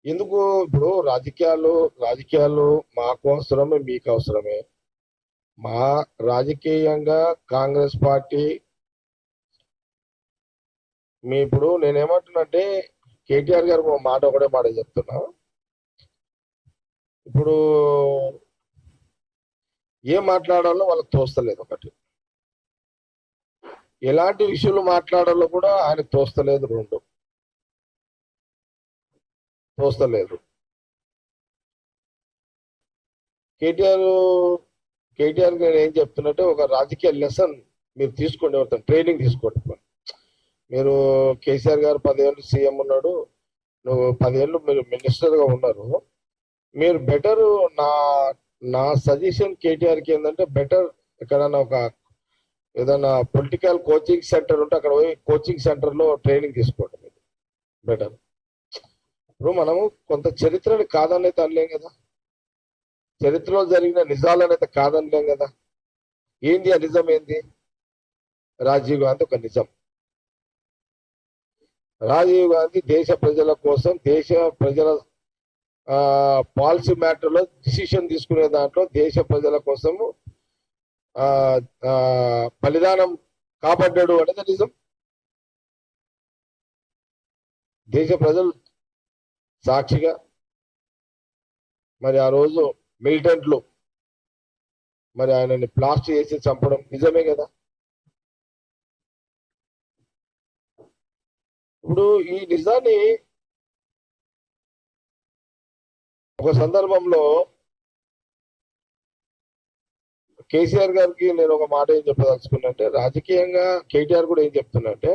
ఎందుకు ఇప్పుడు రాజకీయాలు మాకు అవసరమే, మీకు అవసరమే. మా రాజకీయంగా కాంగ్రెస్ పార్టీ ఇప్పుడు నేనేమంటున్నంటే కేటీఆర్ గారు ఒకటే మాట చెప్తున్నా. ఇప్పుడు ఏం మాట్లాడాలో వాళ్ళకి తోస్తలేదు. ఒకటి, ఎలాంటి విషయాలు మాట్లాడాలో కూడా ఆయనకు తోస్తలేదు. రెండు తోస్తలేదు. కేటీఆర్ గారు ఏం చెప్తున్నట్టే ఒక రాజకీయ లెసన్ మీరు తీసుకోండి, ఎవరితో ట్రైనింగ్ తీసుకోండి. మీరు కేసీఆర్ గారు 10 ఏళ్ళు సీఎం ఉన్నాడు, నువ్వు 10 ఏళ్ళు మీరు మినిస్టర్గా ఉన్నారు. మీరు బెటర్, నా నా సజెషన్ కేటీఆర్కి ఏంటంటే బెటర్ ఎక్కడన్నా ఏదైనా పొలిటికల్ కోచింగ్ సెంటర్ ఉంటే అక్కడ పోయి కోచింగ్ సెంటర్లో ట్రైనింగ్ తీసుకోండి. మీరు బెటర్. ఇప్పుడు మనము కొంత చరిత్రని కాదనైతే అనలేం కదా, చరిత్రలో జరిగిన నిజాలనైతే కాదనలేం కదా. ఏంది ఆ నిజం? ఏంది? రాజీవ్ గాంధీ ఒక నిజం. రాజీవ్ గాంధీ దేశ ప్రజల కోసం, దేశ ప్రజల పాలసీ మ్యాటర్లో డిసిషన్ తీసుకునే దాంట్లో దేశ ప్రజల కోసము బలిదానం కాపాడ్డాడు అనేది నిజం. దేశ ప్రజలు సాక్షిగా మరి ఆ రోజు మిలిటెంట్లు మరి ఆయనని బ్లాస్ట్ చేసి చంపడం నిజమే కదా. ఇప్పుడు ఈ నిజాన్ని ఒక సందర్భంలో కేసీఆర్ గారికి నేను ఒక మాట ఏం చెప్పదలుచుకున్నంటే, రాజకీయంగా కేటీఆర్ కూడా ఏం చెప్తున్నంటే,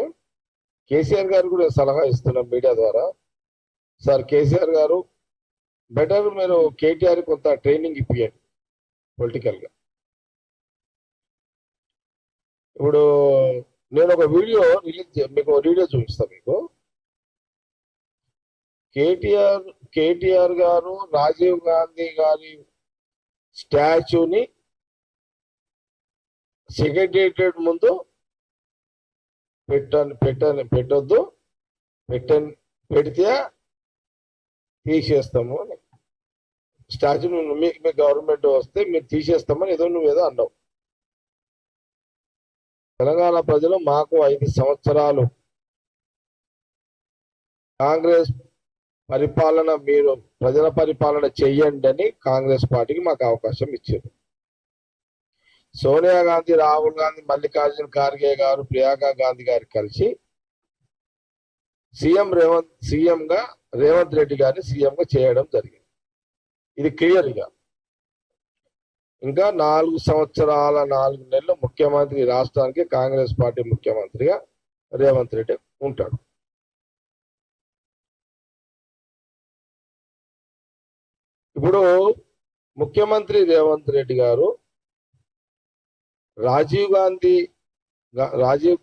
కేసీఆర్ గారు కూడా సలహా ఇస్తున్నాం మీడియా ద్వారా. సార్ కేసీఆర్ గారు బెటర్ మీరు కేటీఆర్ కొంత ట్రైనింగ్ ఇప్పియండి పొలిటికల్గా. ఇప్పుడు నేను ఒక వీడియో మీకు వీడియో చూపిస్తాను. మీకు కేటీఆర్ గారు రాజీవ్ గాంధీ గారి స్టాచ్యూని సెక్రటేరియట్ ముందు పెట్టొద్దు, పెడితే తీసేస్తాము అని, స్టాచ్యూ మీకు గవర్నమెంట్ వస్తే మీరు తీసేస్తామని నువ్వేదో అన్నావు. తెలంగాణ ప్రజలు మాకు 5 సంవత్సరాలు కాంగ్రెస్ పరిపాలన, మీరు ప్రజల పరిపాలన చెయ్యండి అని కాంగ్రెస్ పార్టీకి మాకు అవకాశం ఇచ్చారు. సోనియా గాంధీ, రాహుల్ గాంధీ, మల్లికార్జున ఖార్గే గారు, ప్రియాంక గాంధీ గారు కలిసి రేవంత్ రెడ్డి గారిని సీఎంగా చేయడం జరిగింది. ఇది క్లియర్గా. ఇంకా 4 సంవత్సరాల 4 నెలలు ముఖ్యమంత్రి, రాష్ట్రానికి కాంగ్రెస్ పార్టీ ముఖ్యమంత్రిగా రేవంత్ రెడ్డి ఉంటాడు. ఇప్పుడు ముఖ్యమంత్రి రేవంత్ రెడ్డి గారు రాజీవ్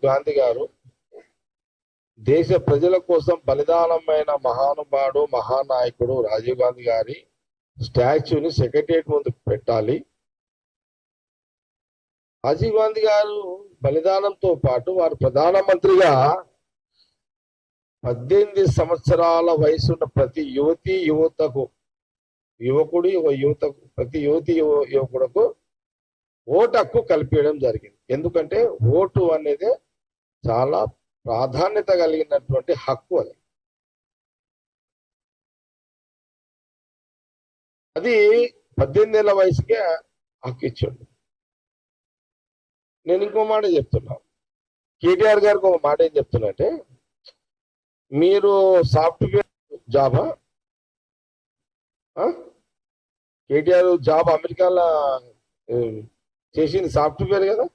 గాంధీ గారు దేశ ప్రజల కోసం బలిదానమైన మహానుభావుడు, మహానాయకుడు రాజీవ్ గాంధీ గారి స్టాచ్యూని సెక్రటేరియట్ ముందు పెట్టాలి. రాజీవ్ గాంధీ గారు బలిదానంతో పాటు వారు ప్రధానమంత్రిగా 18 సంవత్సరాల వయసున్న ప్రతి ప్రతి యువకుడుకు ఓటు హక్కు కల్పించడం జరిగింది. ఎందుకంటే ఓటు అనేది చాలా ప్రాధాన్యత కలిగినటువంటి హక్కు. అది 18 ఏళ్ల వయసుకే హక్కు ఇచ్చాడు. నేను ఇంకో మాట చెప్తున్నా, కేటీఆర్ గారికి ఒక మాట ఏం చెప్తున్నా, మీరు సాఫ్ట్వేర్ జాబా, కేటీఆర్ జాబ్ అమెరికాలో చేసింది సాఫ్ట్వేర్ కదా.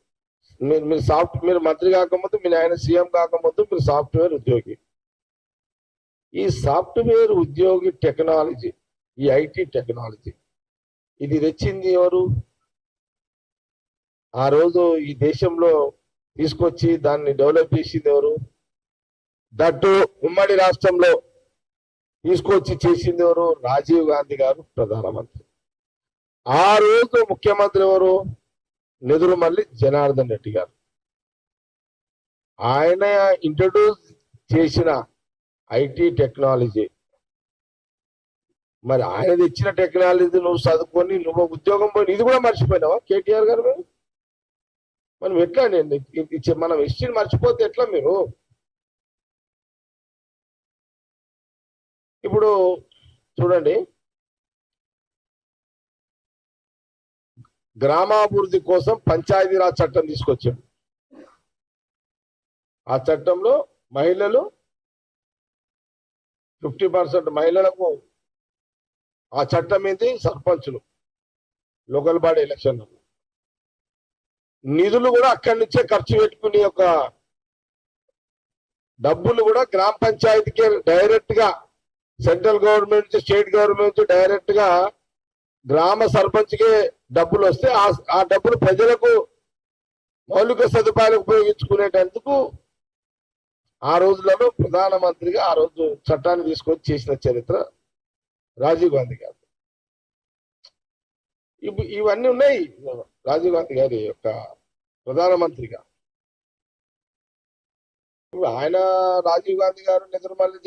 మీరు మంత్రి కాకముందు, మీ ఆయన సీఎం కాకముందు మీరు సాఫ్ట్వేర్ ఉద్యోగి. ఈ సాఫ్ట్వేర్ ఉద్యోగి టెక్నాలజీ, ఈ ఐటీ టెక్నాలజీ ఇది తెచ్చింది ఎవరు? ఆ రోజు ఈ దేశంలో తీసుకొచ్చి దాన్ని డెవలప్ చేసింది ఎవరు? దట్టు ఉమ్మడి రాష్ట్రంలో తీసుకొచ్చి చేసింది ఎవరు? రాజీవ్ గాంధీ గారు ప్రధానమంత్రి. ఆ రోజు ముఖ్యమంత్రి ఎవరు? నెదురుమల్లి జనార్దన్ రెడ్డి గారు. ఆయన ఇంట్రడ్యూస్ చేసిన ఐటీ టెక్నాలజీ మరి ఆయన ఇచ్చిన టెక్నాలజీ నువ్వు చదువుకొని నువ్వు ఉద్యోగం పోయి ఇది కూడా మర్చిపోయినావా కేటీఆర్ గారు? మనం ఎట్లా అండి మనం హిస్టరీని మర్చిపోతే ఎట్లా మీరు? ఇప్పుడు చూడండి, గ్రామాభివృద్ధి కోసం పంచాయతీరాజ్ చట్టం తీసుకొచ్చాడు. ఆ చట్టంలో మహిళలు 50% మహిళలకు ఆ చట్టం ఏంటి? సర్పంచులు లోకల్ బాడీ ఎలక్షన్ నిధులు కూడా అక్కడి నుంచే ఖర్చు పెట్టుకుని ఒక డబ్బులు కూడా గ్రామ పంచాయతీకి డైరెక్ట్ గా సెంట్రల్ గవర్నమెంట్ నుంచి స్టేట్ గవర్నమెంట్ నుంచి డైరెక్ట్ గా గ్రామ సర్పంచ్కే డబ్బులు వస్తే ఆ డబ్బులు ప్రజలకు మౌలిక సదుపాయాలు ఉపయోగించుకునేటందుకు ఆ రోజులలో ప్రధానమంత్రిగా ఆ రోజు చట్టాన్ని తీసుకొచ్చి చేసిన చరిత్ర రాజీవ్ గాంధీ గారు. ఇవన్నీ ఉన్నాయి రాజీవ్ గాంధీ గారి యొక్క ప్రధానమంత్రిగా. ఆయన రాజీవ్ గాంధీ గారు, నెదురుమల్లి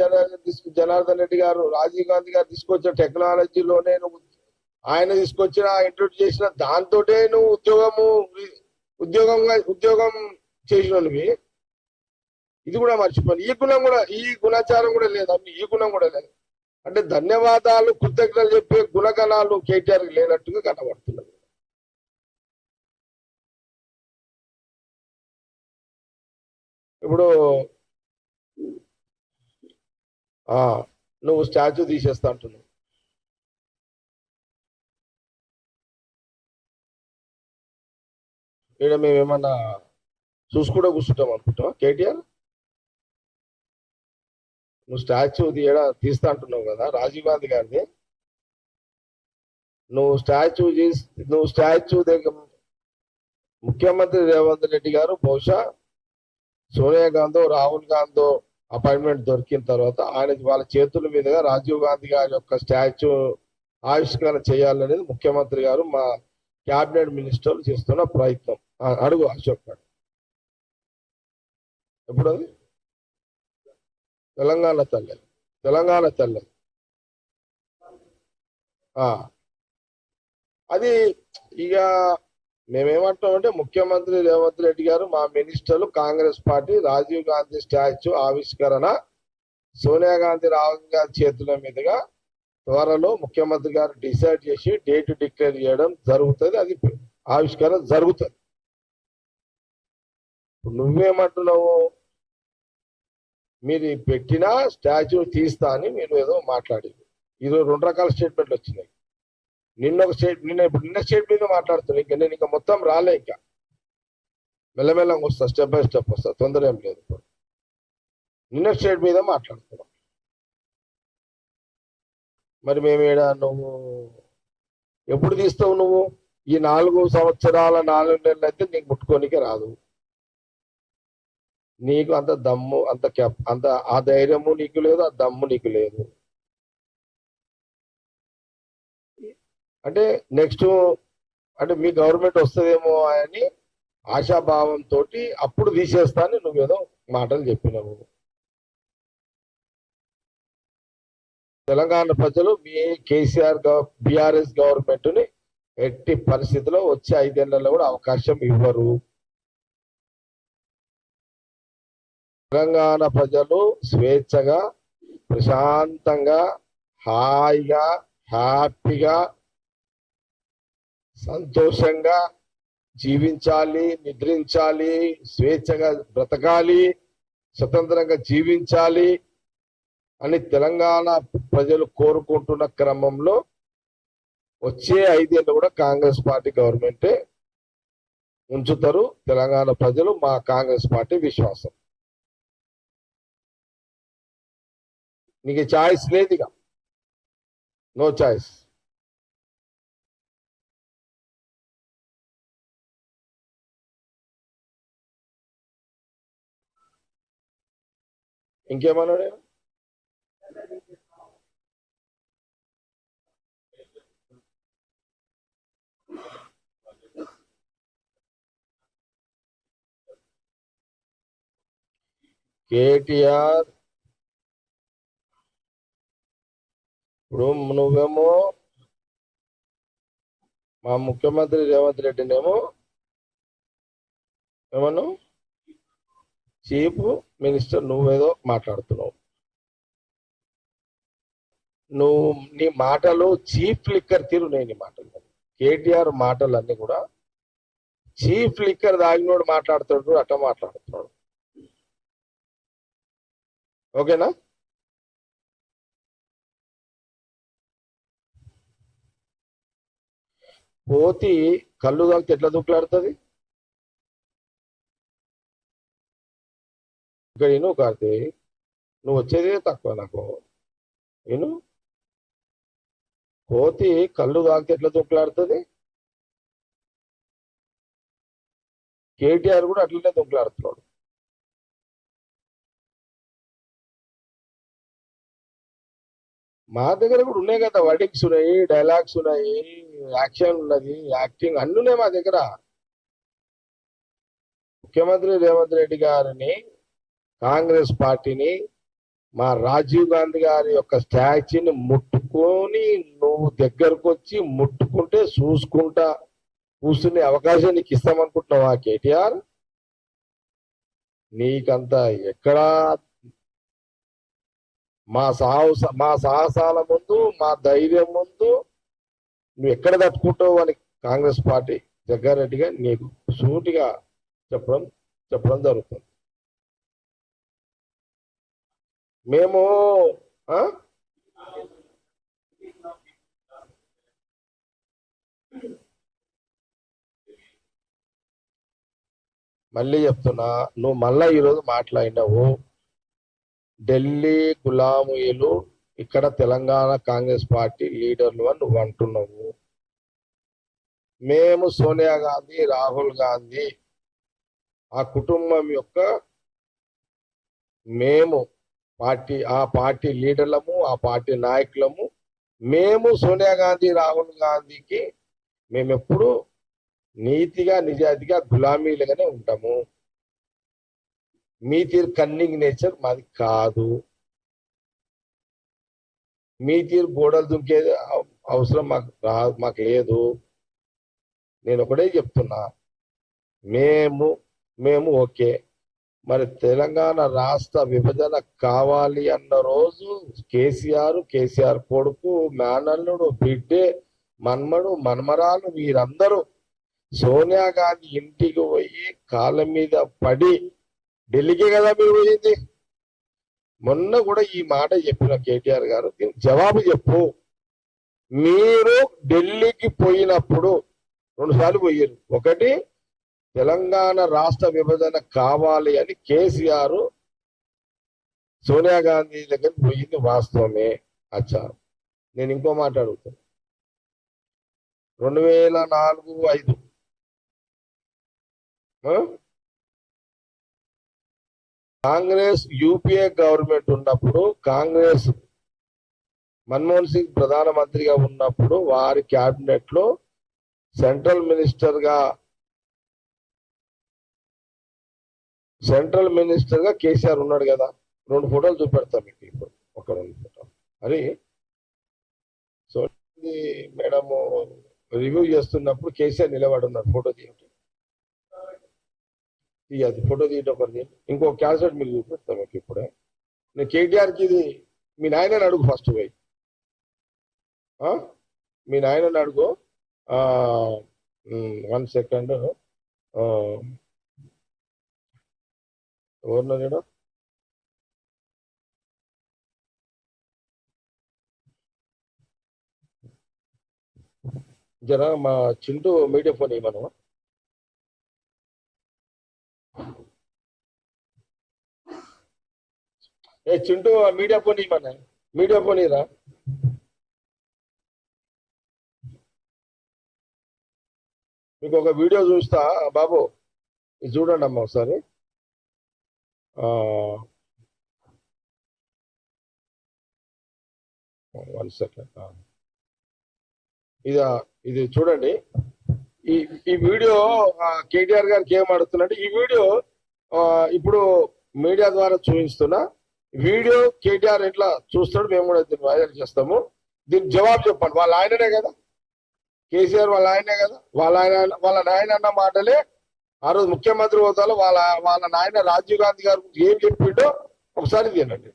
జనార్దన్ రెడ్డి గారు, రాజీవ్ గాంధీ గారు తీసుకొచ్చిన టెక్నాలజీలోనే నువ్వు ఆయన తీసుకొచ్చిన ఇంట్రొడ్యూస్ చేసిన దాంతోటే నువ్వు ఉద్యోగం చేసినవి. ఇది కూడా మర్చిపోయి ఈ గుణాచారం కూడా లేదు, ఈ గుణం కూడా లేదు. అంటే ధన్యవాదాలు కృతజ్ఞతలు చెప్పే గుణగణాలు కేటీఆర్ లేనట్టుగా కనబడుతున్నది. ఇప్పుడు నువ్వు స్టాచ్యూ తీసేస్తా అంటున్నావు. ఇక్కడ మేమేమన్నా చూసుకుంటూ కూర్చుంటాం అనుకుంటావా కేటీఆర్? నువ్వు స్టాచ్యూ తీస్తా అంటున్నావు కదా రాజీవ్ గాంధీ గారిది. నువ్వు స్టాచ్యూ దగ్గర ముఖ్యమంత్రి రేవంత్ రెడ్డి గారు బహుశా సోనియా గాంధీ రాహుల్ గాంధీ అపాయింట్మెంట్ దొరికిన తర్వాత వాళ్ళ చేతుల మీదుగా రాజీవ్ గాంధీ గారి యొక్క స్టాచ్యూ ఆవిష్కరణ చేయాలనేది ముఖ్యమంత్రి గారు మా క్యాబినెట్ మినిస్టర్లు చేస్తున్న ప్రయత్నం. అడుగు అశోక్ గారు. ఎప్పుడు అది? తెలంగాణ తల్లి అది ఇక మేమేమంటామంటే ముఖ్యమంత్రి రేవంత్ రెడ్డి గారు మా మినిస్టర్లు కాంగ్రెస్ పార్టీ రాజీవ్ గాంధీ స్టాచ్యూ ఆవిష్కరణ సోనియా గాంధీ రాహుల్ గాంధీ చేతుల మీదుగా త్వరలో ముఖ్యమంత్రి గారు డిసైడ్ చేసి డేట్ డిక్లేర్ చేయడం జరుగుతుంది. అది ఆవిష్కరణ జరుగుతుంది. నువ్వేమంటున్నావు? మీరు పెట్టిన స్టాచ్యూ తీస్తా అని మీరు ఏదో మాట్లాడింది. ఈరోజు 2 రకాల స్టేట్మెంట్లు వచ్చినాయి. నిన్న స్టేట్ మీద మాట్లాడుతున్నా. నేను ఇంకా మొత్తం రాలే, ఇంకా మెల్లమెల్లంగా వస్తా, స్టెప్ బై స్టెప్ వస్తా, తొందర ఏం లేదు. ఇప్పుడు నిన్న స్టేట్ మీద మాట్లాడుతున్నాం. మరి నువ్వు ఎప్పుడు తీస్తావు? నువ్వు ఈ 4 సంవత్సరాల 4 నెలలు అయితే నీకు ముట్టుకోనికే రాదు. నీకు అంత దమ్ము అంత ఆ ధైర్యము నీకు లేదు, ఆ దమ్ము నీకు లేదు. అంటే నెక్స్ట్ అంటే మీ గవర్నమెంట్ వస్తుందేమో అని ఆశాభావంతో అప్పుడు తీసేస్తాను నువ్వేదో మాటలు చెప్పినావు. తెలంగాణ ప్రజలు మీ కేసీఆర్ బీఆర్ఎస్ గవర్నమెంట్ ని ఎట్టి పరిస్థితిలో వచ్చే 5 ఏళ్లలో కూడా అవకాశం ఇవ్వరు. తెలంగాణ ప్రజలు స్వేచ్ఛగా, ప్రశాంతంగా, హాయిగా, హ్యాపీగా, సంతోషంగా జీవించాలి, నిద్రించాలి, స్వేచ్ఛగా బ్రతకాలి, స్వతంత్రంగా జీవించాలి అని తెలంగాణ ప్రజలు కోరుకుంటున్న క్రమంలో వచ్చే 5 ఏళ్ళు కూడా కాంగ్రెస్ పార్టీ గవర్నమెంటే ఉంచుతారు తెలంగాణ ప్రజలు. మా కాంగ్రెస్ పార్టీ విశ్వాసం. నీకు ఛాయిస్ లేదు, ఇక నో ఛాయిస్. ఇంకేమన్నాడు? కేటీఆర్ ఇప్పుడు నువ్వేమో మా ముఖ్యమంత్రి రేవంత్ రెడ్డినేమో ఏమను చీఫ్ మినిస్టర్ నువ్వేదో మాట్లాడుతున్నావు. నువ్వు నీ మాటలు చీఫ్ లిక్కర్ తీరు. నేను నీ మాటలు కేటీఆర్ మాటలు అన్ని కూడా చీఫ్ లిక్కర్ దాగినోడు మాట్లాడుతాడు, అట్లా మాట్లాడుతున్నాడు. ఓకేనా? పోతి కళ్ళు తాగితే ఎట్లా దుఃఖలాడుతుంది? ఇక్కడ విను కార్తీ, నువ్వు వచ్చేదే తక్కువ నాకు. విను, కోతి కళ్ళు తాగితే ఎట్లా దుఃఖలాడుతుంది? కేటీఆర్ కూడా అట్లనే దుఃఖలాడుతున్నాడు. మా దగ్గర కూడా ఉన్నాయి కదా, వర్డింగ్స్ ఉన్నాయి, డైలాగ్స్ ఉన్నాయి, యాక్షన్ ఉన్నది, యాక్టింగ్ అన్ని ఉన్నాయి మా దగ్గర. ముఖ్యమంత్రి రేవంత్ రెడ్డి గారిని, కాంగ్రెస్ పార్టీని, మా రాజీవ్ గాంధీ గారి యొక్క స్టాచ్యూని ముట్టుకొని నువ్వు దగ్గరకు వచ్చి ముట్టుకుంటే చూసుకుంటా కూర్చునే అవకాశం నీకు ఇస్తామనుకుంటున్నావా కేటీఆర్? నీకంత ఎక్కడా మా సాహసాల ముందు, మా ధైర్యం ముందు నువ్వు ఎక్కడ తట్టుకుంటావు అని కాంగ్రెస్ పార్టీ జగ్గారెడ్డిగా నీకు సూటిగా చెప్పడం జరుగుతుంది. మేము మళ్ళీ చెప్తున్నా, నువ్వు మళ్ళా ఈరోజు మాట్లాడినావు ఢిల్లీ గులాములు ఇక్కడ తెలంగాణ కాంగ్రెస్ పార్టీ లీడర్లు అని నువ్వు అంటున్నావు. మేము సోనియా గాంధీ, రాహుల్ గాంధీ ఆ కుటుంబం యొక్క మేము ఆ పార్టీ లీడర్లము, ఆ పార్టీ నాయకులము. మేము సోనియా గాంధీ, రాహుల్ గాంధీకి మేము ఎప్పుడు నీతిగా నిజాయితీగా గులామీలుగానే ఉంటాము. మీ తీరు కన్నింగ్ నేచర్ మాది కాదు. మీ తీరు గోడలు దుంకేది అవసరం మాకు లేదు. నేను ఒకటే చెప్తున్నా, మేము ఓకే, మరి తెలంగాణ రాష్ట్ర విభజన కావాలి అన్న రోజు కేసీఆర్ కొడుకు, మేనల్లుడు, బిడ్డే, మన్మడు, మన్మరాలు వీరందరూ సోనియా గాంధీ ఇంటికి పోయి కాళ్ళ మీద పడి, ఢిల్లీకే కదా మీరు పోయింది. మొన్న కూడా ఈ మాట చెప్పిన కేటీఆర్ గారు, జవాబు చెప్పు. మీరు ఢిల్లీకి పోయినప్పుడు 2 సార్లు పోయారు. ఒకటి తెలంగాణ రాష్ట్ర విభజన కావాలి అని కేసీఆర్ సోనియా గాంధీ దగ్గరికి పోయింది వాస్తవమే. అచ్చా, నేను ఇంకో మాట అడుగుతాను. 2004-05 కాంగ్రెస్ యూపీఏ గవర్నమెంట్ ఉన్నప్పుడు, కాంగ్రెస్ మన్మోహన్ సింగ్ ప్రధానమంత్రిగా ఉన్నప్పుడు వారి క్యాబినెట్ లో సెంట్రల్ మినిస్టర్ గా కేసీఆర్ ఉన్నాడు కదా. 2 ఫోటోలు చూపెడతా మీకు ఇప్పుడు. ఒక 2 ఫోటోలు అది సో మేడం రివ్యూ చేస్తున్నప్పుడు కేసీఆర్ నిలబడి ఉన్నారు. ఫోటో తీయండి, తీయదు ఫోటో తీయటం ఒకటి. ఇంకో క్యాసెట్ మీకు చూపెడతాం మీకు ఇప్పుడే. నేను కేటీఆర్కి ఇది మీ నాయనని అడుగు ఫస్ట్ పోయి, మీ నాయనని అడుగు. 1 సెకండ్, ఎవరున్నారు? జరా మా చింటూ మీడియా ఫోన్ ఇవ్వను. చింటూ మీడియా ఫోన్ ఇవ్వను, మీడియా ఫోన్ ఇరా. మీకు ఒక వీడియో చూస్తా బాబు, ఇది చూడండి అమ్మ ఒకసారి. వన్ సెకండ్, ఇది చూడండి. ఈ వీడియో కేటీఆర్ గారికి ఏం అడుగుతున్నట్టు, ఈ వీడియో ఇప్పుడు మీడియా ద్వారా చూపిస్తున్నా. వీడియో కేటీఆర్ ఎట్లా చూస్తాడు మేము కూడా వైరల్ చేస్తాము. దీనికి జవాబు చెప్పండి. వాళ్ళ ఆయననే కదా, కేసీఆర్ వాళ్ళ ఆయనే కదా. వాళ్ళ నాయన అన్న మాటలే ఆ రోజు ముఖ్యమంత్రి హోదాలో వాళ్ళ నాయన రాజీవ్ గాంధీ గారు ఏం చెప్పిండో ఒకసారి తినండి.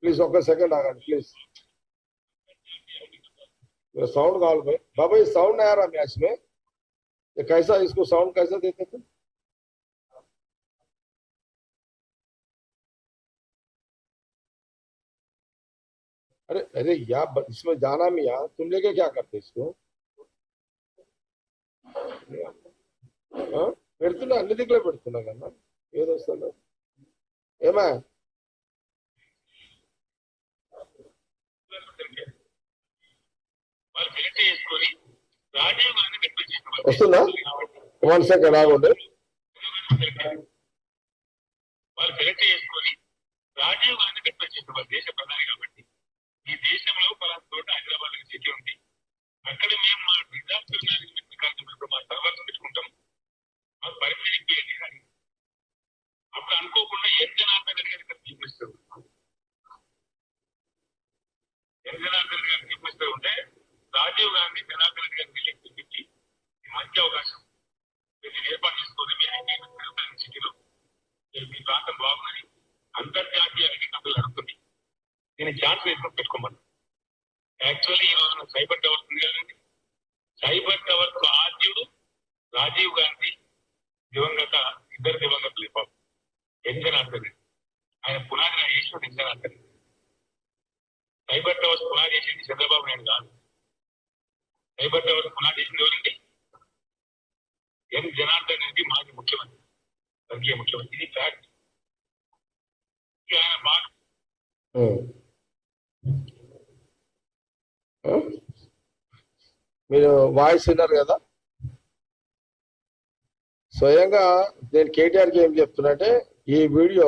प्लीज ఒక సెకండ్ ఆగండి ప్లీज. साउंड कॉल भाई बाबा, ये साउंड नहीं आ रहा मैच में, ये कैसा, इसको साउंड कैसा देते थे? अरे अरे यार इसमें जाना में यार तुम लेके क्या करते इसको? పెడుతున్నా, అన్ని దిక్కులో పెడుతున్నా కన్నా ఏదో వస్తుందో ఏమా. వస్తుందా? 1 సెకండ్ ఆగండి. వాళ్ళు సెలెక్ట్ చేసుకొని రాజీవ్ గాంధీ రిక్వెస్ట్ చేస్తారు దేశ ప్రధాని కాబట్టి, ఈ దేశంలో పలానా చోట హైదరాబాద్ సిటీ ఉంది, అక్కడ మేము మా డిజాస్టర్ మేనేజ్మెంట్ కార్యక్రమంలో మా సర్వర్స్ పెట్టుకుంటాం, మాకు పర్మిషన్ ఇవ్వండి అని. అప్పుడు అనుకోకుండా ఎన్ జనార్దన్ రెడ్డి గారికి చూపిస్తారు. ఎన్ జనార్దన్ గారికి చూపిస్తూ ఉంటే రాజీవ్ గాంధీ జనార్దన్ రెడ్డి గారికి వెళ్ళి చూపించి మంచి అవకాశం మీరు ఏర్పాటు చేసుకోండి, మీ సిటీలో మీ ప్రాంతం బాగుందని అంతర్జాతీయ కంపెనీలు అడుగుతుంది. నేను ఛాన్స్ వేసుకొని పెట్టుకోమను. యాక్చువల్లీ ఈ రోజున సైబర్ టవర్స్ ఉంది కదండి, సైబర్ టవర్స్ ఆద్యుడు రాజీవ్ గాంధీ, ఇద్దరు దివంగతులు పాపం ఎన్ జనార్దన్ రెడ్డి. ఆయన పునాదిగా చేసిన ఎన్ జనార్దన్ రెడ్డి. సైబర్ టవర్స్ పునాది చేసింది చంద్రబాబు నాయుడు కాదు. సైబర్ టవర్స్ పునాది చేసింది ఎవరండి? ఎన్ జనార్దన్ రెడ్డి, మాజీ ముఖ్యమంత్రి, వర్గీయ ముఖ్యమంత్రి. ఇది ఫ్యాక్ట్. ఆయన బాగా మీరు వాయిస్ విన్నారు కదా. స్వయంగా నేను కేటీఆర్కి ఏం చెప్తున్నట్టే, ఈ వీడియో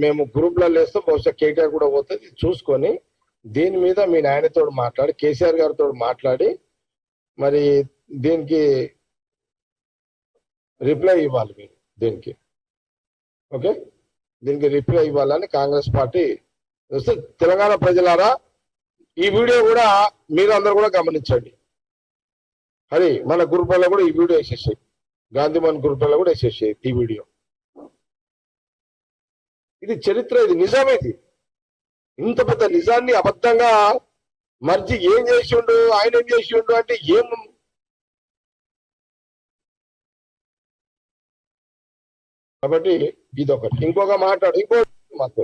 మేము గ్రూప్లలో వేస్తాం, బహుశా కేటీఆర్ కూడా పోతుంది, చూసుకొని దీని మీద మీ నాయనతో మాట్లాడి, కేసీఆర్ గారితో మాట్లాడి మరి దీనికి రిప్లై ఇవ్వాలి మీరు. దీనికి ఓకే, దీనికి రిప్లై ఇవ్వాలని కాంగ్రెస్ పార్టీ. తెలంగాణ ప్రజలారా, ఈ వీడియో కూడా మీరు అందరు కూడా గమనించండి. అది మన గ్రూప్లలో కూడా ఈ వీడియో వేసేసాయి, గాంధీమన్ గ్రూప్లలో కూడా వేసేసాయి ఈ వీడియో. ఇది చరిత్ర, ఇది నిజం. ఇది ఇంత పెద్ద నిజాన్ని అబద్ధంగా మర్జీ ఏం చేసి ఉండు, ఆయన ఏం చేసి ఉండు అంటే ఏం. కాబట్టి ఇదొకటి. ఇంకొక మాట్లాడు, మాకు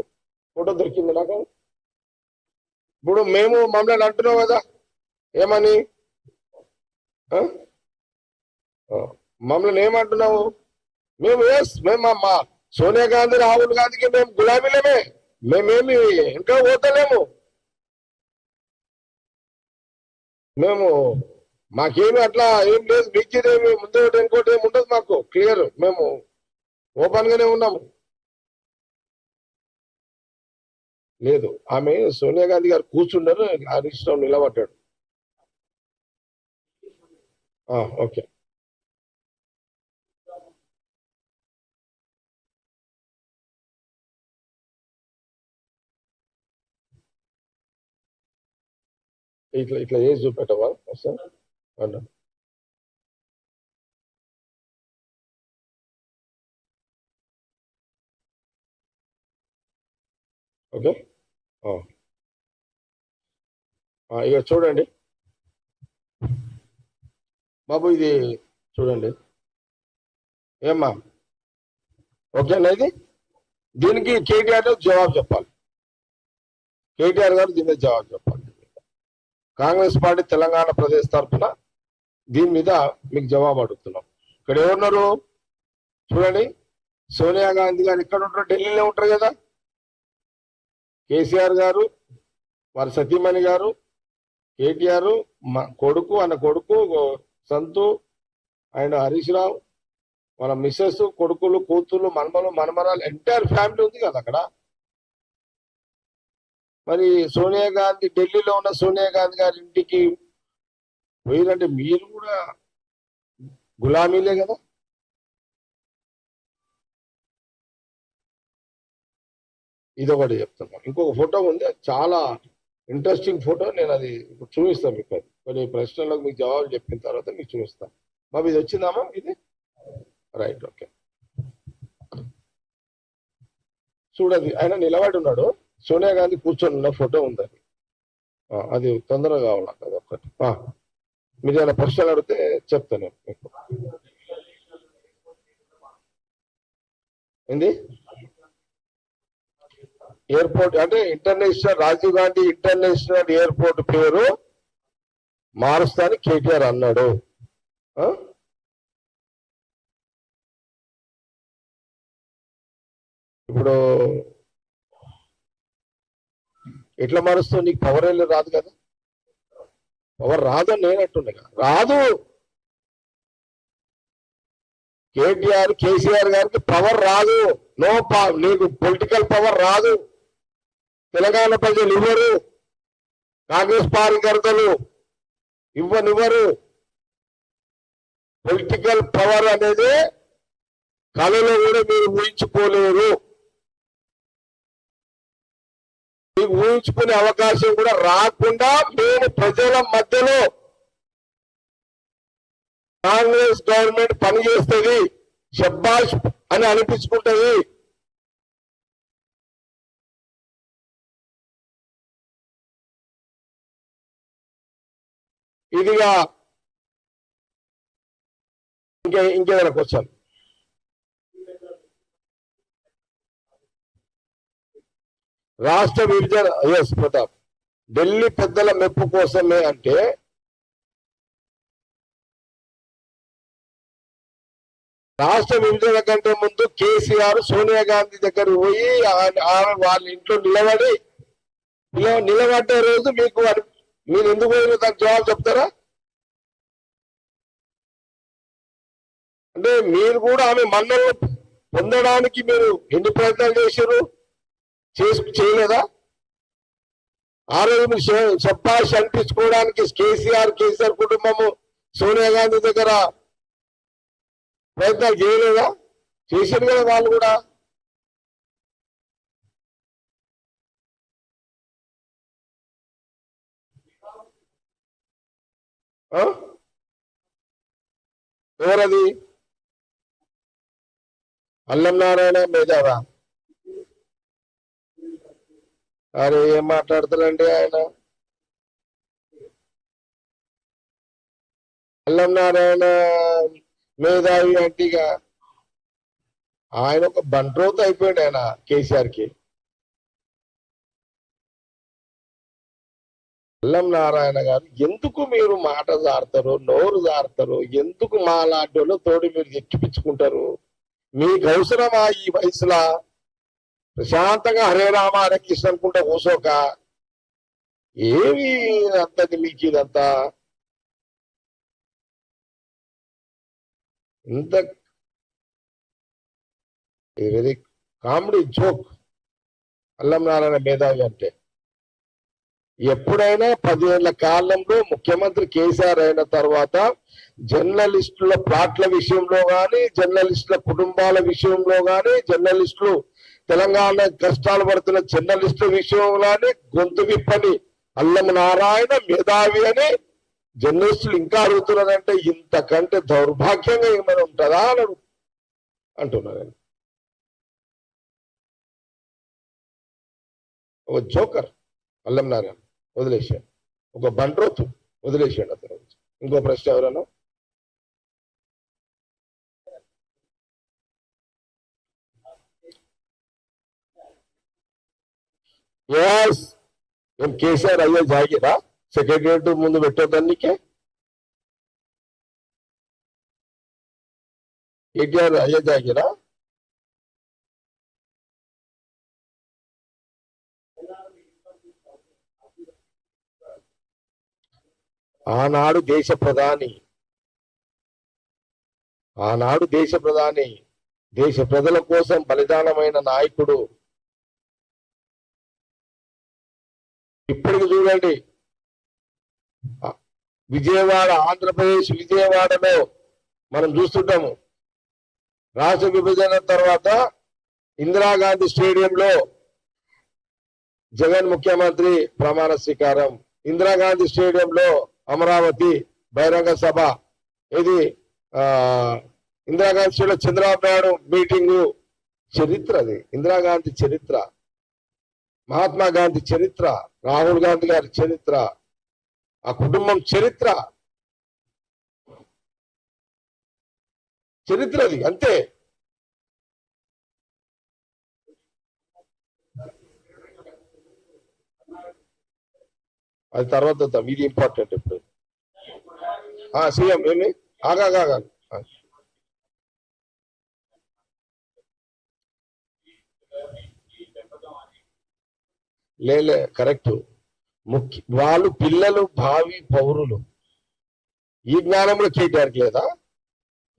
ఫోటో దొరికింది నాకు. ఇప్పుడు మేము మమ్మల్ని అంటున్నావు కదా, ఏమని మమ్మల్ని ఏమంటున్నావు? మేము మా సోనియా గాంధీ, రాహుల్ గాంధీకి మేము గులాబీలమే, మేమేమి ఇంకా పోతలేము. మేము మాకేమి అట్లా ఏం లేదు, మించిదేమి ముందు ఇంకోటి ఏమి ఉండదు మాకు. క్లియర్, మేము ఓపెన్ గానే ఉన్నాము. లేదు, ఆమె సోనియా గాంధీ గారు కూర్చున్నారు, హరీష్ రావు నిలబడ్డాడు. ఓకే, ఇట్లా ఇట్లా చేసి చూపెట్టవా సార్ అన్నా. ఓకే, ఇక చూడండి బాబు, ఇది చూడండి. ఏమ్మా ఓకేనా? ఇది దీనికి కేటీఆర్ జవాబు చెప్పాలి. కేటీఆర్ గారు దీని మీద జవాబు చెప్పాలి. కాంగ్రెస్ పార్టీ తెలంగాణ ప్రదేశ్ తరఫున దీని మీద మీకు జవాబు అడుగుతున్నాం. ఇక్కడ ఎవరున్నారు చూడండి. సోనియా గాంధీ గారు ఎక్కడ ఉంటారు? ఢిల్లీలో ఉంటారు కదా. కేసీఆర్ గారు, వారి సతీమణి గారు, కేటీఆర్, కొడుకు, అన్న కొడుకు సంతు, ఆయన హరీష్ రావు, వాళ్ళ మిస్సెస్, కొడుకులు, కూతుళ్ళు, మనమలు, మనమరాలు, ఎంటైర్ ఫ్యామిలీ ఉంది కదా అక్కడ. మరి సోనియా గాంధీ, ఢిల్లీలో ఉన్న సోనియా గాంధీ గారి ఇంటికి పోయిరంటే మీరు కూడా గులామీలే కదా. ఇదొకటి చెప్తున్నాను. ఇంకొక ఫోటో ఉంది, చాలా ఇంట్రెస్టింగ్ ఫోటో. నేను అది ఇప్పుడు చూపిస్తాను మీకు. అది కొన్ని ప్రశ్నలకు మీకు జవాబు చెప్పిన తర్వాత మీకు చూపిస్తాను. బాబు ఇది వచ్చిందామా? ఇది రైట్, ఓకే. చూడది, ఆయన నిలబడి ఉన్నాడు, సోనియా గాంధీ కూర్చొని ఉన్న ఫోటో ఉంది. అది తొందరగా కావాలి నాకు. అది ఒక్కటి. మీరు ఏమైనా ప్రశ్నలు అడిగితే చెప్తాను మీకు. ఏంది ఎయిర్పోర్ట్ అంటే international Rajiv Gandhi international airport పేరు మారుస్తానని కేటీఆర్ అన్నాడు. ఇప్పుడు ఎట్లా మారుస్తావు? నీకు పవర్ వెళ్ళి రాదు కదా. పవర్ రాదని నేను అంటున్నా, రాదు. కేసీఆర్ గారికి పవర్ రాదు. నీకు పొలిటికల్ పవర్ రాదు. తెలంగాణ ప్రజలు ఇవ్వరు, కాంగ్రెస్ కార్యకర్తలు ఇవ్వనివ్వరు. పొలిటికల్ పవర్ అనేది కళలో కూడా మీరు ఊహించుకోలేరు. మీకు ఊహించుకునే అవకాశం కూడా రాకుండా మేము ప్రజల మధ్యలో కాంగ్రెస్ గవర్నమెంట్ పనిచేస్తుంది, షబ్బాష్ అని అనిపించుకుంటది. ఇదిగా ఇంకేదైనా క్వశ్చన్? రాష్ట్ర విభజన, ఎస్ ప్రతాప్, ఢిల్లీ పెద్దల మెప్పు కోసమే అంటే రాష్ట్ర విభజన కంటే ముందు కేసీఆర్ సోనియా గాంధీ దగ్గర పోయి వాళ్ళ ఇంట్లో నిలబడ్డే రోజు మీరు ఎందుకు దానికి జవాబు చెప్తారా? అంటే మీరు కూడా ఆమె మన్నలు పొందడానికి మీరు ఎన్ని ప్రయత్నాలు చేశారు? చేయలేదా? ఆ రోజు మీరు చెప్పాష్ అనిపించుకోవడానికి కేసీఆర్ కుటుంబము సోనియా గాంధీ దగ్గర ప్రయత్నాలు చేయలేదా? చేశారు కదా వాళ్ళు కూడా. ఎవరది? అల్లం నారాయణ మేధావా? అరే ఏం మాట్లాడతారండి ఆయన? అల్లం నారాయణ మేధావి అంటిగా ఆయన ఒక బంట్రోత్ అయిపోయాడు ఆయన కేసీఆర్కి. అల్లం నారాయణ గారు ఎందుకు మీరు మాట జారుతారు, నోరు జారుతారు? ఎందుకు మా లాంటి వాళ్ళు తోడు మీరు ఎక్కిపించుకుంటారు? మీకు అవసరమా ఈ వయసులా ప్రశాంతంగా హరే రామ హరే కృష్ణ అనుకుంటా కూసోక? ఏమి అంతది మీకు ఇదంతా? ఇంత వెరీ కామెడీ జోక్ అల్లం నారాయణ మేధావి అంటే. ఎప్పుడైనా 10 ఏళ్ల కాలంలో ముఖ్యమంత్రి కేసీఆర్ అయిన తర్వాత జర్నలిస్టుల ప్లాట్ల విషయంలో కానీ, జర్నలిస్టుల కుటుంబాల విషయంలో కానీ, జర్నలిస్టులు తెలంగాణ కష్టాలు పడుతున్న జర్నలిస్టుల విషయంలో కానీ గొంతు విప్పని అల్లం నారాయణ మేధావి అని జర్నలిస్టులు ఇంకా అడుగుతున్నారంటే ఇంతకంటే దౌర్భాగ్యంగా ఏమైనా ఉంటుందా అని అంటున్నారు. ఒక జోకర్ అల్లం నారాయణ వదిలేశాడు, ఒక బంట్రోతు వదిలేశాడు అతను. ఇంకో ప్రశ్న ఎవరన్నా? ఎస్, ఏం కేసీఆర్ అయ్యే జాగిరా సెక్రటరియట్ ముందు పెట్టొద్దనికే? కేటీఆర్ అయ్యే జాగిరా? ఆనాడు దేశ ప్రధాని దేశ ప్రజల కోసం బలిదానమైన నాయకుడు. ఇప్పటికి చూడండి, విజయవాడ, ఆంధ్రప్రదేశ్ విజయవాడలో మనం చూస్తుంటాము. రాష్ట్ర విభజన తర్వాత ఇందిరాగాంధీ స్టేడియంలో జగన్ ముఖ్యమంత్రి ప్రమాణ స్వీకారం, ఇందిరాగాంధీ స్టేడియంలో అమరావతి బహిరంగ సభ, ఇది ఇందిరాగాంధీ స్టేడియంలో చంద్రబాబు నాయుడు మీటింగు. చరిత్ర అది, ఇందిరాగాంధీ చరిత్ర, మహాత్మా గాంధీ చరిత్ర, రాహుల్ గాంధీ గారి చరిత్ర, ఆ కుటుంబం చరిత్ర అది అంతే. అది తర్వాత ఇది ఇంపార్టెంట్. ఇప్పుడు సీఎం ఏమి ఆగా లేలే కరెక్ట్. వాళ్ళు పిల్లలు భావి పౌరులు. ఈ జ్ఞానంలో కేటీఆర్కి లేదా?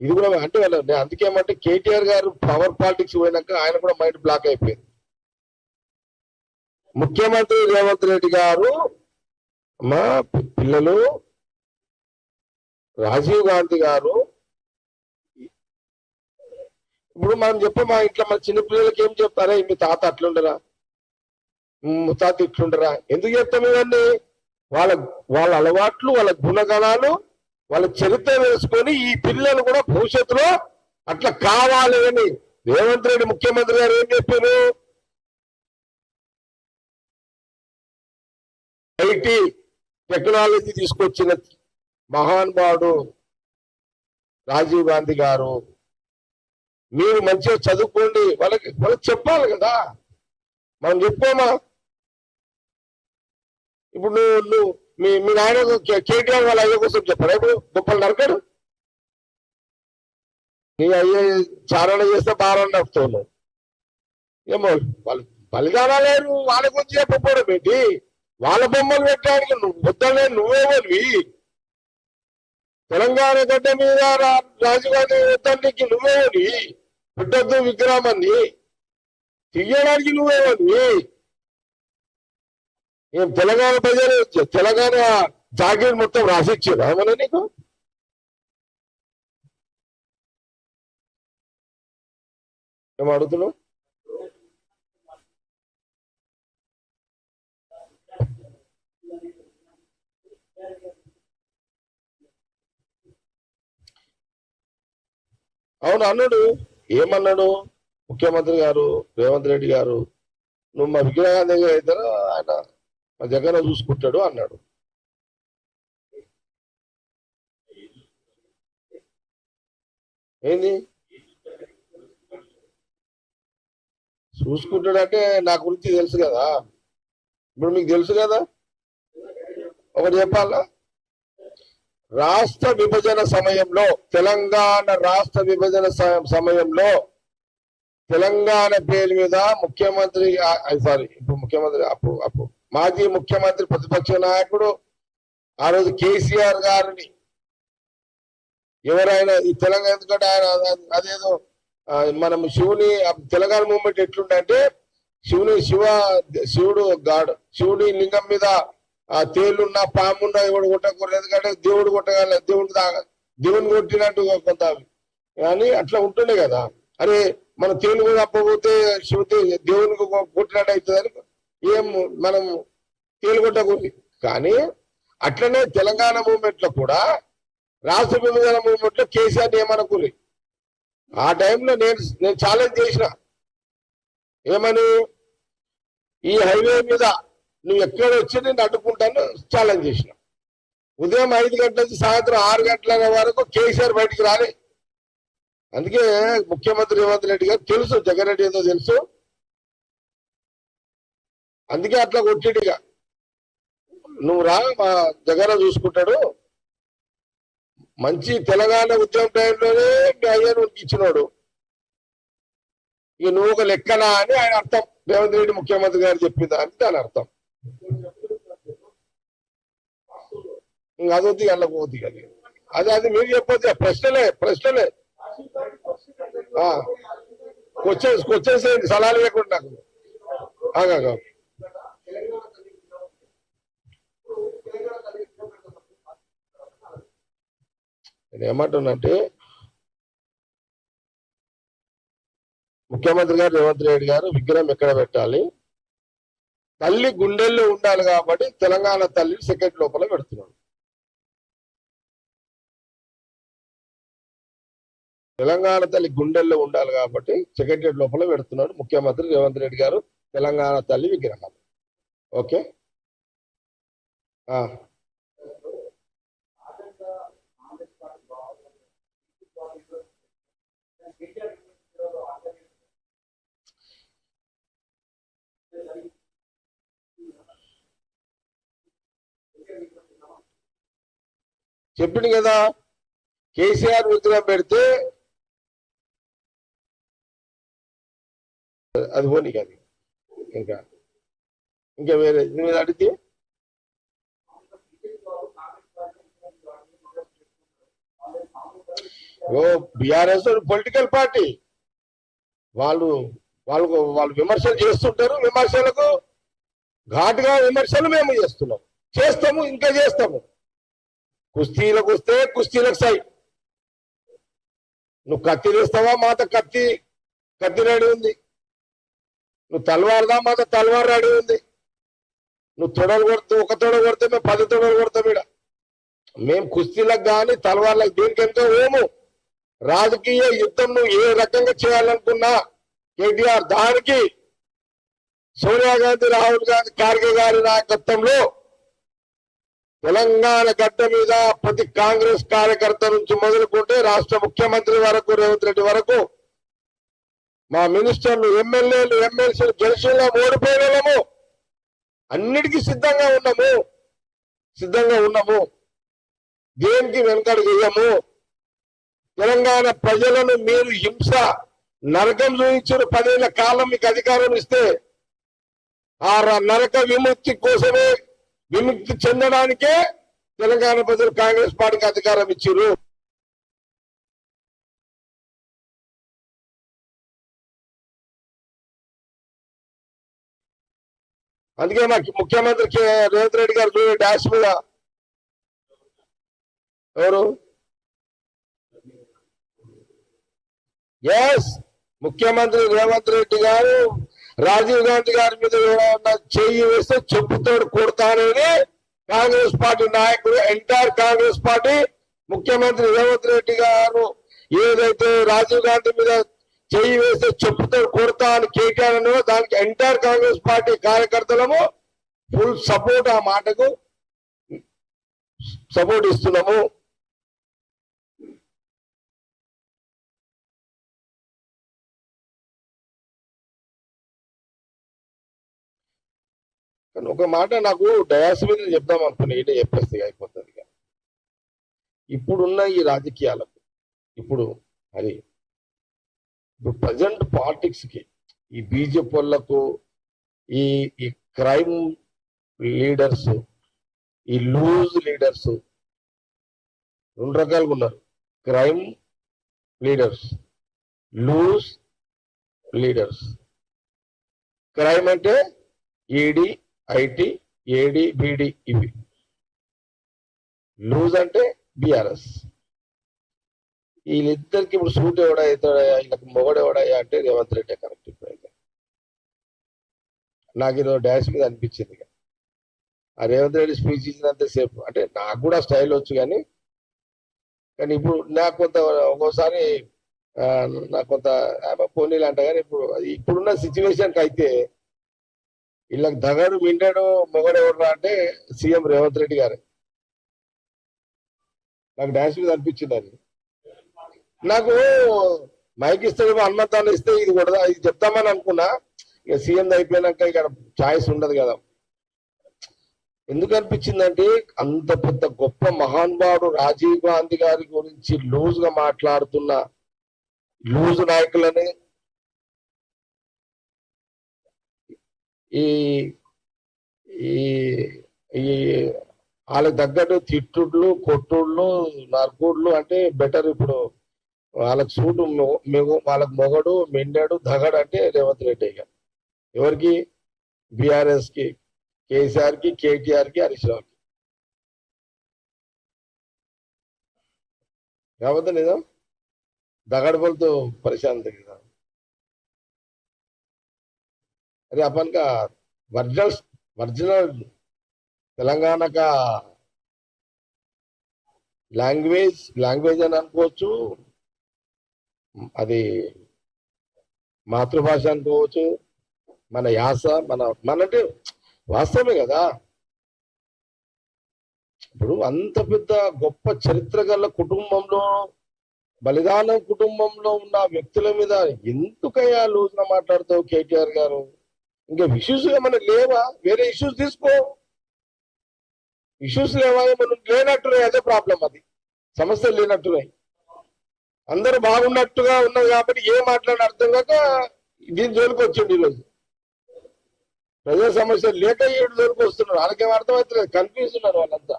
ఇది కూడా అంటే అందుకేమంటే కేటీఆర్ గారు పవర్ పాలిటిక్స్ పోయినాక ఆయన కూడా మైండ్ బ్లాక్ అయిపోయింది. ముఖ్యమంత్రి రేవంత్ రెడ్డి గారు మా పిల్లలు, రాజీవ్ గాంధీ గారు, ఇప్పుడు మనం మా ఇంట్లో మన చిన్న పిల్లలకి ఏం చెప్తారా, మీ తాత అట్లుండరా, ముత్తాత ఇట్లుండరా, ఎందుకు చెప్తాం ఇవన్నీ? వాళ్ళ అలవాట్లు, వాళ్ళ గుణగణాలు, వాళ్ళ చరిత్ర వేసుకొని ఈ పిల్లలు కూడా భవిష్యత్తులో అట్లా కావాలి అని రేవంత్ రెడ్డి ముఖ్యమంత్రి గారు ఏం చెప్పారు? ఐటీ టెక్నాలజీ తీసుకొచ్చిన మహానుభావుడు రాజీవ్ గాంధీ గారు. మీరు మంచిగా చదువుకోండి, వాళ్ళకి చెప్పాలి కదా, మనం చెప్పామా? ఇప్పుడు నువ్వు మీ నాయన కేటీఆర్ వాళ్ళ అయ్య కోసం చెప్పారు, ఇప్పుడు గొప్పలు నరకడు. నీ అయ్యే చారణ చేస్తే బారని నడుపుతావు. ఏమో వాళ్ళు బలిదానాలేరు, వాళ్ళ గురించి చెప్పకపోవడం ఏంటి? వాళ్ళ బొమ్మలు పెట్టడానికి నువ్వు వద్దలే, నువ్వేమోవి తెలంగాణ గడ్డ మీద రాజీవ్ గాంధీ వద్దానికి నువ్వేమోని, పెట్టద్దు విగ్రహాన్ని తీయడానికి నువ్వేమోని. ఏం తెలంగాణ ప్రజలు తెలంగాణ జాగీర్ మొత్తం రాసిచ్చారు ఏమన్నా నీకు? ఏం అడుగుతున్నావు? అవును అన్నాడు. ఏమన్నాడు ముఖ్యమంత్రి గారు రేవంత్ రెడ్డి గారు? నువ్వు మా విగ్రహాన్ని అవుతారో ఆయన మా జగన్ చూసుకుంటాడు అన్నాడు. ఏంది చూసుకుంటాడంటే నా గురించి తెలుసు కదా, ఇప్పుడు మీకు తెలుసు కదా. ఒకటి చెప్పాలా, రాష్ట్ర విభజన సమయంలో, తెలంగాణ రాష్ట్ర విభజన సమయంలో తెలంగాణ పేరు మీద ముఖ్యమంత్రి ఇప్పుడు ముఖ్యమంత్రి అప్పుడు మాజీ ముఖ్యమంత్రి ప్రతిపక్ష నాయకుడు ఆ రోజు కేసీఆర్ గారిని ఎవరైనా ఈ తెలంగాణ, ఎందుకంటే ఆయన అదేదో మనం శివుని తెలంగాణ మూవ్మెంట్ ఎట్లుంటే శివుడు గాడు, శివుడి లింగం మీద ఆ తేలున్నా పామున్నా ఎవడు కొట్టకూడదు, ఎందుకంటే దేవుడు కొట్టగల, దేవుని కొట్టినట్టు కొంత కానీ అట్లా ఉంటుండే కదా. అరే మన తేలు తప్పపోతే దేవునికి కొట్టినట్టు అవుతుందని ఏం మనం తేలు కొట్టకూడదు. కానీ అట్లనే తెలంగాణ మూవ్మెంట్ లో కూడా రాష్ట్ర విభజన మూవ్మెంట్ లో కేసీఆర్ ఏమనుకోలే. ఆ టైంలో నేను ఛాలెంజ్ చేసిన, ఏమని, ఈ హైవే మీద నువ్వు ఎక్కడ వచ్చి నేను అడ్డుకుంటాను ఛాలెంజ్ చేసిన. ఉదయం 5 గంటల నుంచి సాయంత్రం 6 గంటల వరకు కేసీఆర్ బయటికి రాలే. అందుకే ముఖ్యమంత్రి రేవంత్ రెడ్డి గారు తెలుసు జగన్ రెడ్డి ఏదో తెలుసు, అందుకే అట్లా కొట్టిడిగా నువ్వు రా మా జగన్ చూసుకుంటాడు. మంచి తెలంగాణ ఉద్యమం టైంలోనే మీ అయ్యను ఇచ్చినాడు, ఇక నువ్వు ఒక లెక్కనా అని ఆయన అర్థం. రేవంత్ రెడ్డి ముఖ్యమంత్రి గారు చెప్పిందా అని దాని అర్థం. ఇంకా అదొద్ది అలా పోద్ది అది అది అది మీరు చెప్పొద్దు ప్రశ్నలే క్వశ్చన్స్ సలహాలు లేకుండా నాకు ఆగా నేను ఏమంటున్నంటే ముఖ్యమంత్రి గారు రేవంత్ రెడ్డి గారు విగ్రహం ఎక్కడ పెట్టాలి, తల్లి గుండెల్లో ఉండాలి కాబట్టి తెలంగాణ తల్లి సెకండ్ లోపల పెడుతున్నాడు. తెలంగాణ తల్లి గుండెల్లో ఉండాలి కాబట్టి సెక్రటరియట్ లోపల పెడుతున్నాడు ముఖ్యమంత్రి రేవంత్ రెడ్డి గారు తెలంగాణ తల్లి విగ్రహం. ఓకే చెప్పింది కదా, కేసీఆర్ విగ్రహం పెడితే అది పోనీ కాదు, ఇంకా వేరే మీద అడిగితే బీఆర్ఎస్ పొలిటికల్ పార్టీ వాళ్ళు విమర్శలు చేస్తుంటారు. విమర్శలకు ఘాటుగా విమర్శలు మేము చేస్తాము ఇంకా చేస్తాము. కుస్తీలకు వస్తే కుస్తీలకు సై, నువ్వు కత్తి తీస్తావా మాత కత్తి రెడీ ఉంది, నువ్వు తలవారుదా మాత తలవారు రెడీ ఉంది, నువ్వు తొడలు కొడితే ఒక తొడ కొడితే మేము 10 తొడలు కొడతాం. ఇక్కడ మేము కుస్తీలకు కానీ తలవార్లకు దేనికెంతో ఓము. రాజకీయ యుద్ధం నువ్వు ఏ రకంగా చేయాలనుకున్నా కేటీఆర్ దానికి సోనియా గాంధీ, రాహుల్ గాంధీ, ఖార్గే గారి నాయకత్వంలో తెలంగాణ గడ్డ మీద ప్రతి కాంగ్రెస్ కార్యకర్త నుంచి మొదలుకుంటే రాష్ట్ర ముఖ్యమంత్రి వరకు రేవంత్ రెడ్డి వరకు మా మినిస్టర్లు, ఎమ్మెల్యేలు, ఎమ్మెల్సీలు గెలిచినా ఓడిపోయినము అన్నిటికీ సిద్ధంగా ఉన్నాము. దేనికి వెనకడుగేయము. తెలంగాణ ప్రజలను మీరు హింస నరకం చూపించిన 10 ఏళ్ల కాలం మీకు అధికారం ఇస్తే ఆ నరక విముక్తి కోసమే, విముక్తి చెందడానికే తెలంగాణ ప్రజలు కాంగ్రెస్ పార్టీకి అధికారం ఇచ్చారు. అందుకే మాకు ముఖ్యమంత్రి రేవంత్ రెడ్డి గారు చూడండి డాష్ మీద ఎవరు ముఖ్యమంత్రి రేవంత్ రెడ్డి గారు రాజీవ్ గాంధీ గారి మీద చెయ్యి వేస్తే చెప్పుతోడు కొడతానని కాంగ్రెస్ పార్టీ నాయకుడు, ఎంటైర్ కాంగ్రెస్ పార్టీ, ముఖ్యమంత్రి రేవంత్ రెడ్డి గారు ఏదైతే రాజీవ్ గాంధీ మీద చెయ్యి వేస్తే చెప్పుతోడు కొడతా అని కేటీఆర్ అన్నారో దానికి ఎంటైర్ కాంగ్రెస్ పార్టీ కార్యకర్తలము ఫుల్ సపోర్ట్, ఆ మాటకు సపోర్ట్ ఇస్తున్నాము. ఒక మాట నాకు డయాస్ మీద చెప్దాం అనుకున్నా, ఏంటో చెప్పేస్తే అయిపోతుంది. ఇప్పుడున్న ఈ రాజకీయాలకు ఇప్పుడు ప్రజెంట్ పాలిటిక్స్ కి ఈ బీజేపీ వాళ్ళకు ఈ క్రైమ్ లీడర్స్, ఈ లూజ్ లీడర్స్ 2 రకాలుగా ఉన్నారు. Crime leaders, loose leaders. Crime అంటే ఈడీ, ఐటీ, ఏడి, బీడి ఇవి. లూజ్ అంటే బీఆర్ఎస్. వీళ్ళిద్దరికి ఇప్పుడు సూట్ ఎవడవుతాడయా, వీళ్ళకి మొగడు ఎవడయ్యా అంటే రేవంత్ రెడ్డి కరెక్ట్. ఇప్పుడైతే నాకు ఇది డాష్ మీద అనిపించింది. ఆ రేవంత్ రెడ్డి స్పీచ్ ఇచ్చినంతసేపు అంటే నాకు కూడా స్టైల్ వచ్చు, కానీ ఇప్పుడు నాకు కొంత ఒక్కోసారి నాకు కొంత పోనీలు అంట. కానీ ఇప్పుడున్న సిచ్యువేషన్కి అయితే వీళ్ళకి దగడు మిండాడు మొగడు ఎవరు అంటే సీఎం రేవంత్ రెడ్డి గారు. నాకు డాన్స్ మీద అనిపించింది. అది నాకు మైక్ ఇస్తాడేమో, హనుమంతాన్ని ఇస్తే ఇది కూడా ఇది చెప్తామని అనుకున్నా. ఇక సీఎం అయిపోయినాక ఇక్కడ ఛాయిస్ ఉండదు కదా. ఎందుకు అనిపించిందంటే అంత పెద్ద గొప్ప మహానుభావుడు రాజీవ్ గాంధీ గారి గురించి లూజ్ గా మాట్లాడుతున్న లూజ్ నాయకులని ఈ వాళ్ళకి తగ్గట్టు తిట్టుళ్ళు కొట్టుళ్ళు నరుకుళ్ళు అంటే బెటర్. ఇప్పుడు వాళ్ళకి సూటు వాళ్ళకి మొగడు మెండాడు దగడు అంటే రేవంత్ రెడ్డి. ఇక ఎవరికి? బీఆర్ఎస్ కి, కేసీఆర్ కి, కేటీఆర్ కి, హరీష్ రావుకి. కాకపోతే నిజం दगड़ बोल तो परेशान थे किसान। अरे अपन का वर्जिनल वर्जिनल తెలంగాణ का లాంగ్వేజ్ అని అనుకోవచ్చు, అది మాతృభాష అనుకోవచ్చు, మన యాస అంటే వాస్తవమే కదా. ఇప్పుడు అంత పెద్ద గొప్ప చరిత్ర గల కుటుంబంలో, బలిదానం కుటుంబంలో ఉన్న వ్యక్తుల మీద ఎందుకయ్యా లూజ్గా మాట్లాడతావు కేటీఆర్ గారు? ఇంకా ఇష్యూస్ ఏమైనా లేవా? వేరే ఇష్యూస్ తీసుకో. ఇష్యూస్ లేవా? మనం లేనట్టున్నాయి, అదే ప్రాబ్లం. అది సమస్యలు లేనట్టున్నాయి, అందరూ బాగున్నట్టుగా ఉన్నది కాబట్టి ఏం మాట్లాడిన అర్థం కాక దీని జోలికి వచ్చిండు. ఈరోజు ప్రజా సమస్యలు లేక ఏడు జోలికి వస్తున్నారు. వాళ్ళకేం అర్థమవుతలేదు, కన్ఫ్యూజ్ ఉన్నారు వాళ్ళంతా.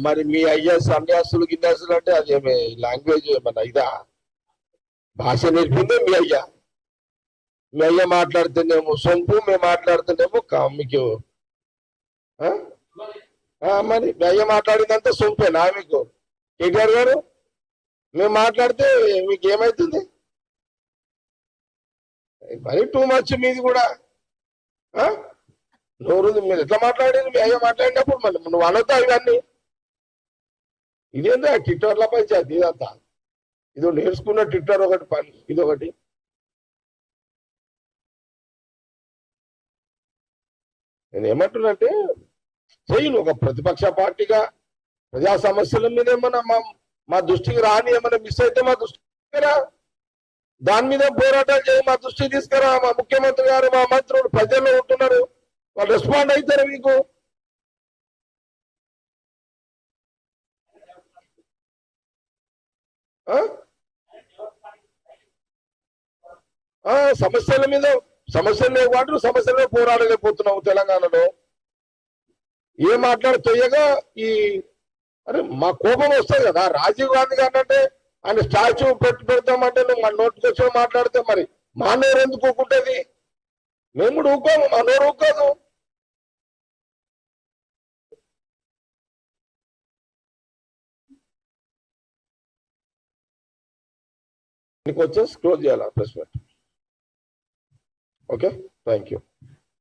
మరి మీ అయ్యా సన్యాసులు గిన్యాసులు అంటే అదేమి లాంగ్వేజ్ ఏమన్నా ఇదా? భాష నేర్పిందే మీ అయ్యా. మీ అయ్యా మాట్లాడితేనేమో సొంపు, మేము మాట్లాడుతుండేమో మీకు. మరి మీ అయ్యా మాట్లాడిందంతా సొంపేనా మీకు కేటీఆర్ గారు? మేము మాట్లాడితే మీకు ఏమవుతుంది? మరి టూ మచ్ మీది కూడా. నోరు మీరు ఎట్లా మాట్లాడేది? మీ అయ్యా మాట్లాడినప్పుడు మళ్ళీ నువ్వు అనొద్దా ఇవన్నీ? ఇదేందా ట్విట్టర్ల పంచాయతీ ఇదంతా? ఇది నేర్చుకున్న ట్విట్టర్ ఒకటి పని, ఇదొకటి. నేను ఏమంటున్నంటే చెయ్యి ఒక ప్రతిపక్ష పార్టీగా ప్రజా సమస్యల మీద ఏమన్నా మా దృష్టికి రాని ఏమన్నా మిస్ అయితే మా దృష్టికి రా, దాని మీద పోరాటాలు చేయి, మా దృష్టికి తీసుకురా. మా ముఖ్యమంత్రి గారు, మా మంత్రులు ప్రజల్లో ఉంటున్నారు, వాళ్ళు రెస్పాండ్ అవుతారు మీకు. సమస్యల మీద సమస్యలు లేవు, సమస్యల మీద పోరాడలేకపోతున్నావు తెలంగాణలో. ఏం మాట్లాడుతాయగా ఈ అరే మా కోపం వస్తుంది కదా. రాజీవ్ గాంధీ గారిని అంటే ఆయన స్టాచ్యూ పెడతామంటే నువ్వు మన నోటికి వచ్చి మాట్లాడితే మరి మా నోరు ఎందుకు ఊకుంటుంది? మేము కూడా ఊకోము, మా నోరు ఊకోదు. నీకు వచ్చేసి క్లోజ్ చేయాలా press meet? Okay, thank you.